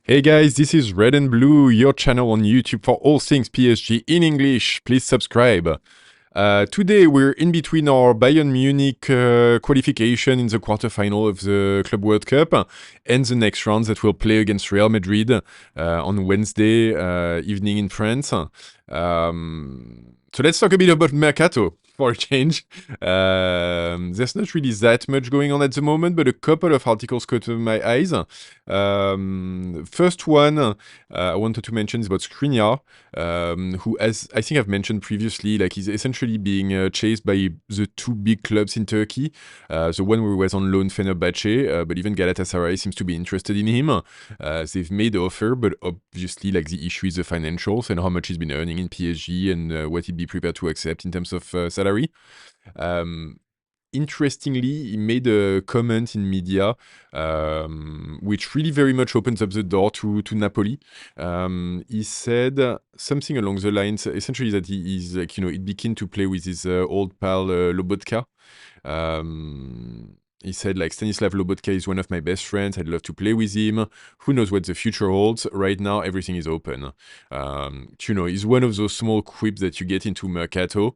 Hey guys, this is Red and Blue, your channel on YouTube for all things PSG in English. Please subscribe. Today we're in between our Bayern Munich qualification in the quarterfinal of the Club World Cup and the next round that we'll play against Real Madrid on Wednesday evening in France. So let's talk a bit about Mercato for a change. There's not really that much going on at the moment, but a couple of articles caught my eyes. First one I wanted to mention is about Skriniar, who, as I think I've mentioned previously, like he's essentially being chased by the two big clubs in Turkey. The one where he was on loan, Fenerbahce, but even Galatasaray seems to be interested in him. They've made the offer, but obviously, like the issue is the financials and how much he's been earning in PSG and what he'd be prepared to accept in terms of salary. Interestingly, he made a comment in media, which really very much opens up the door to Napoli. He said something along the lines, essentially, that he is like, he'd be keen to play with his old pal Lobotka. He said, like, Stanislav Lobotka is one of my best friends. I'd love to play with him. Who knows what the future holds? Right now, everything is open. He's one of those small quips that you get into Mercato.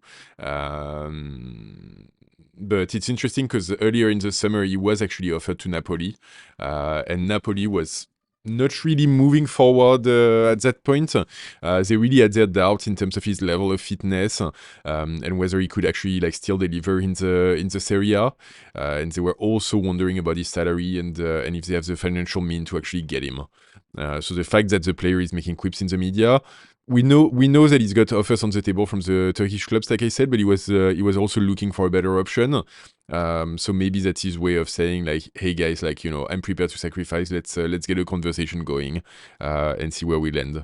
But it's interesting because earlier in the summer, he was actually offered to Napoli. And Napoli was not really moving forward at that point. They really had their doubts in terms of his level of fitness and whether he could actually like still deliver in the Serie A. And they were also wondering about his salary and if they have the financial means to actually get him. So the fact that the player is making quips in the media, we know that he's got offers on the table from the Turkish clubs, like I said, but he was also looking for a better option. So maybe that's his way of saying, like, hey guys, like, I'm prepared to sacrifice. Let's get a conversation going and see where we land.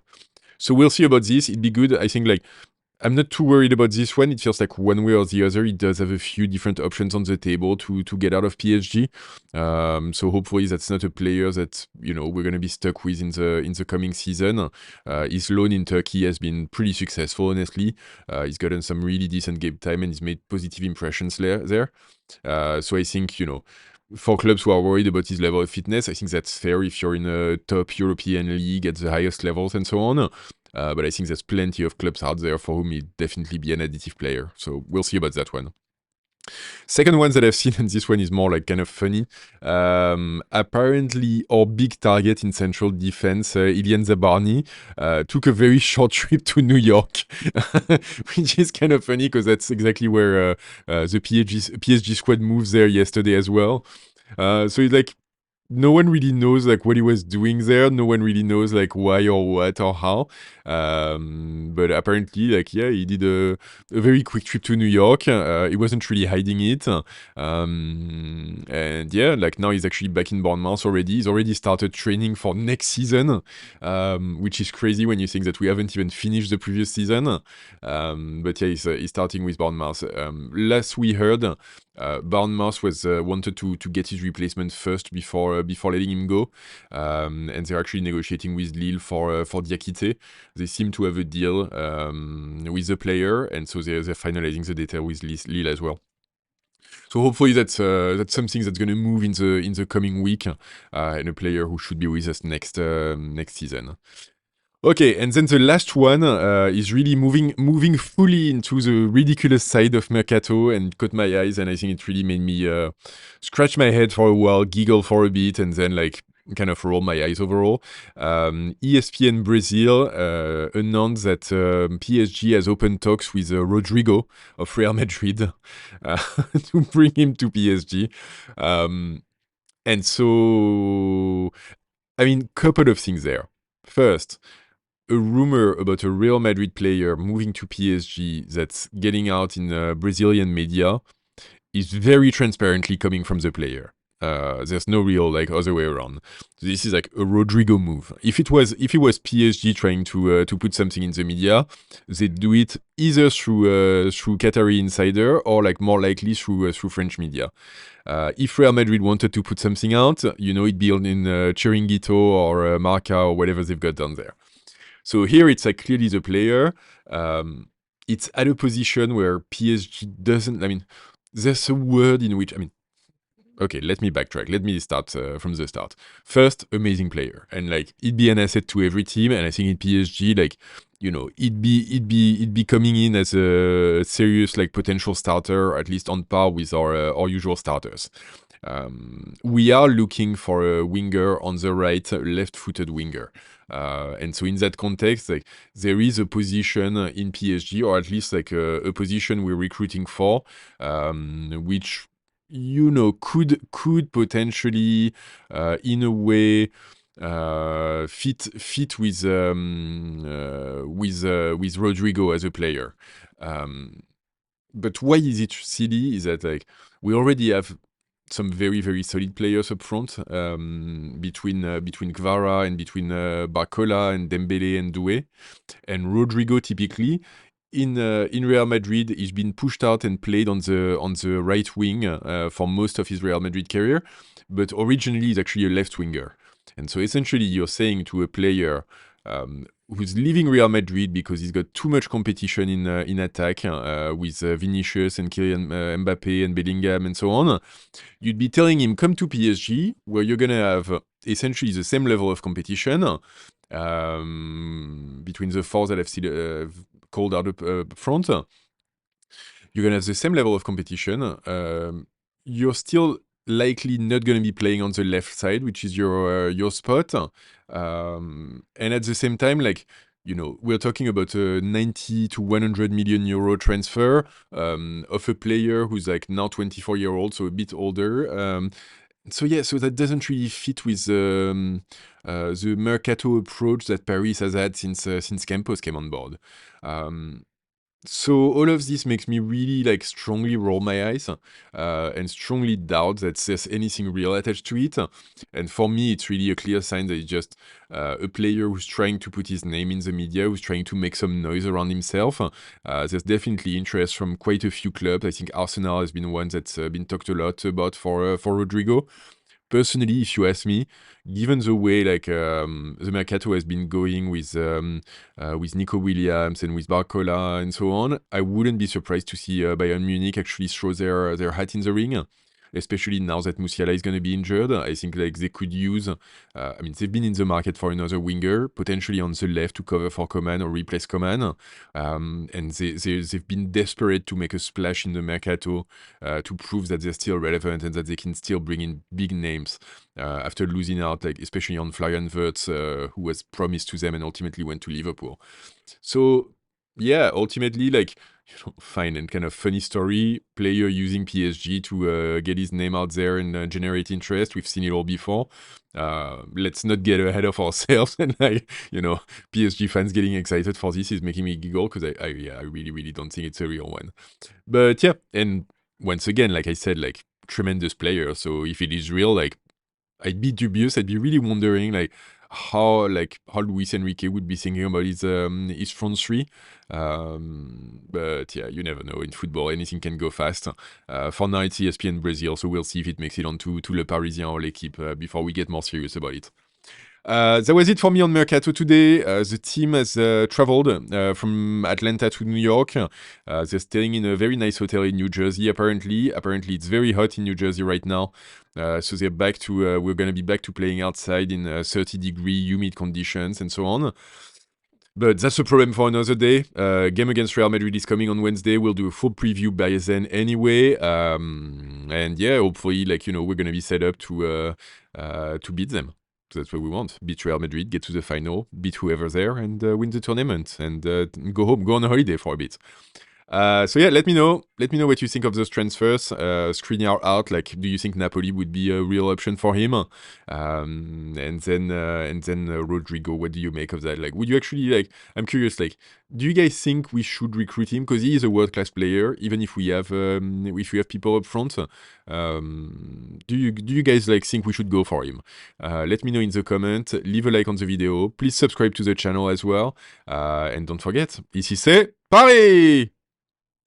So we'll see about this. It'd be good. I think, like, I'm not too worried about this one. It feels like one way or the other, it does have a few different options on the table to get out of PSG. So hopefully that's not a player that we're going to be stuck with in the coming season. His loan in Turkey has been pretty successful, honestly. He's gotten some really decent game time and he's made positive impressions there. So I think for clubs who are worried about his level of fitness, I think that's fair if you're in a top European league at the highest levels and so on. But I think there's plenty of clubs out there for whom he'd definitely be an additive player. So we'll see about that one. Second one that I've seen, and this one is more like kind of funny. Apparently, our big target in central defense, Zabarnyi, took a very short trip to New York, which is kind of funny because that's exactly where the PSG squad moves there yesterday as well. So it's like, no one really knows like what he was doing there. No one really knows like why or what or how. But apparently, like, yeah, he did a very quick trip to New York. He wasn't really hiding it. And yeah, like now he's actually back in Bournemouth already. He's already started training for next season, which is crazy when you think that we haven't even finished the previous season. But yeah, he's starting with Bournemouth. Last we heard, Bournemouth was wanted to get his replacement first before letting him go, and they're actually negotiating with Lille for Diakité. They seem to have a deal with the player, and so they're finalizing the detail with Lille as well. So hopefully that's something that's going to move in the coming week, and a player who should be with us next season. Okay, and then the last one is really moving fully into the ridiculous side of Mercato and caught my eyes, and I think it really made me scratch my head for a while, giggle for a bit, and then like kind of roll my eyes overall. ESPN Brazil announced that PSG has opened talks with Rodrygo of Real Madrid to bring him to PSG. And so, I mean, couple of things there. First, a rumor about a Real Madrid player moving to PSG that's getting out in Brazilian media is very transparently coming from the player. There's no real like other way around. So this is like a Rodrygo move. If it was PSG trying to put something in the media, they'd do it either through Qatari insider or like more likely through French media. If Real Madrid wanted to put something out, it'd be in Chiringuito or Marca or whatever they've got down there. So here it's like clearly the player. It's at a position where PSG doesn't. I mean, there's a word in which Okay, let me backtrack. Let me start from the start. First, amazing player, and like it'd be an asset to every team. And I think in PSG, like it'd be coming in as a serious like potential starter, at least on par with our usual starters. We are looking for a winger on the right, left-footed winger. And so in that context, like there is a position in PSG, or at least like a position we're recruiting for, which could potentially, in a way, fit with Rodrygo as a player. But why is it silly? Is that like we already have some very very solid players up front, between Kvara and between Barcola and Dembele and Doué, and Rodrygo typically in Real Madrid, he's been pushed out and played on the right wing for most of his Real Madrid career, but originally he's actually a left winger. And so essentially, you're saying to a player who's leaving Real Madrid because he's got too much competition in attack with Vinicius and Kylian Mbappe and Bellingham and so on, you'd be telling him, come to PSG, where you're going to have essentially the same level of competition between the four that I've still called out up front. You're going to have the same level of competition. You're still likely not going to be playing on the left side, which is your spot. And at the same time, like, we're talking about a 90 to 100 million euro transfer of a player who's like now 24-year-old, so a bit older. So that doesn't really fit with the Mercato approach that Paris has had since Campos came on board. So all of this makes me really like strongly roll my eyes and strongly doubt that there's anything real attached to it. And for me, it's really a clear sign that it's just a player who's trying to put his name in the media, who's trying to make some noise around himself. There's definitely interest from quite a few clubs. I think Arsenal has been one that's been talked a lot about for Rodrygo. Personally, if you ask me, given the way like the Mercato has been going with Nico Williams and with Barcola and so on, I wouldn't be surprised to see Bayern Munich actually throw their hat in the ring, especially now that Musiala is going to be injured. I think like they could use, they've been in the market for another winger, potentially on the left to cover for Coman or replace Coman. And they've been desperate to make a splash in the Mercato to prove that they're still relevant and that they can still bring in big names after losing out, like especially on Florian Wirtz, who was promised to them and ultimately went to Liverpool. So yeah, ultimately, like, fine and kind of funny story. Player using PSG to get his name out there and generate interest. We've seen it all before. Let's not get ahead of ourselves. And PSG fans getting excited for this is making me giggle because I really, really don't think it's a real one. But yeah, and once again, like I said, like tremendous player. So if it is real, like I'd be dubious. I'd be really wondering, like how LuisEnrique would be thinking about his front three. But yeah, you never know. In football, anything can go fast. For now, it's ESPN Brazil, so we'll see if it makes it onto Le Parisien or L'Équipe before we get more serious about it. That was it for me on Mercato today. The team has traveled from Atlanta to New York. They're staying in a very nice hotel in New Jersey, apparently. Apparently, it's very hot in New Jersey right now. So they're back to, we're going to be back to playing outside in 30-degree humid conditions and so on. But that's a problem for another day. Game against Real Madrid is coming on Wednesday. We'll do a full preview by then anyway. And yeah, hopefully, like, we're going to be set up to beat them. So that's what we want. Beat Real Madrid, get to the final, beat whoever there, and win the tournament, and go home, go on a holiday for a bit. So yeah, let me know what you think of those transfers. Skriniar out, like, do you think Napoli would be a real option for him? And then Rodrygo, what do you make of that? Like, would you actually, like, I'm curious, like, do you guys think we should recruit him? Because he is a world-class player, even if we have people up front. Do you guys like think we should go for him? Let me know in the comment. Leave a like on the video. Please subscribe to the channel as well. And don't forget, ici c'est Paris!